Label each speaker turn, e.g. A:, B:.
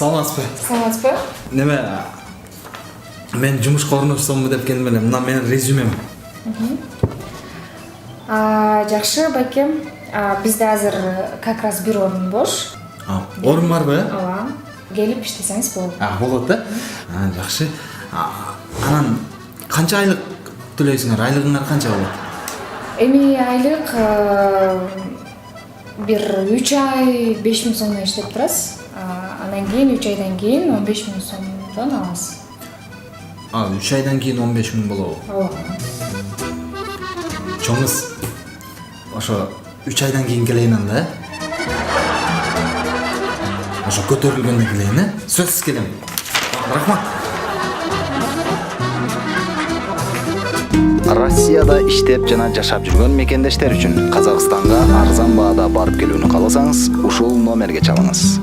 A: Саламатсызбы?
B: Саламатсызбы?
A: Неме мен жумушка орношсомбу деп келдим эле. Мына менин резюмем.
B: Жакшы байкем. Бизде азыр как раз бир орун бош.
A: Орун барбы?
B: Ооба. Келип иштесеңиз болот.
A: Болот да? Жакшы. Анан канча айлык төлөйсүңөр? Айлыгыңар канча болот?
B: Эми айлык бир 3 ай 5000 сомдон иштеп турасыз. Анан кийин 3 айдан кийин 15000 сомдон аласыз.
A: 3 айдан кийин 15000 болобу?
B: Ооба.
A: Чоңуз ошо 3 айдан кийин келейин анда, ошо көтөрүлгөндөн келейин, сөзсүз келем. Рахмат.
C: Россияда иштеп жана жашап жүргөн мекендештер үчүн Казакстанга арзан баада барып келүүнү кааласаңыз, ушул номерге чалыңыз.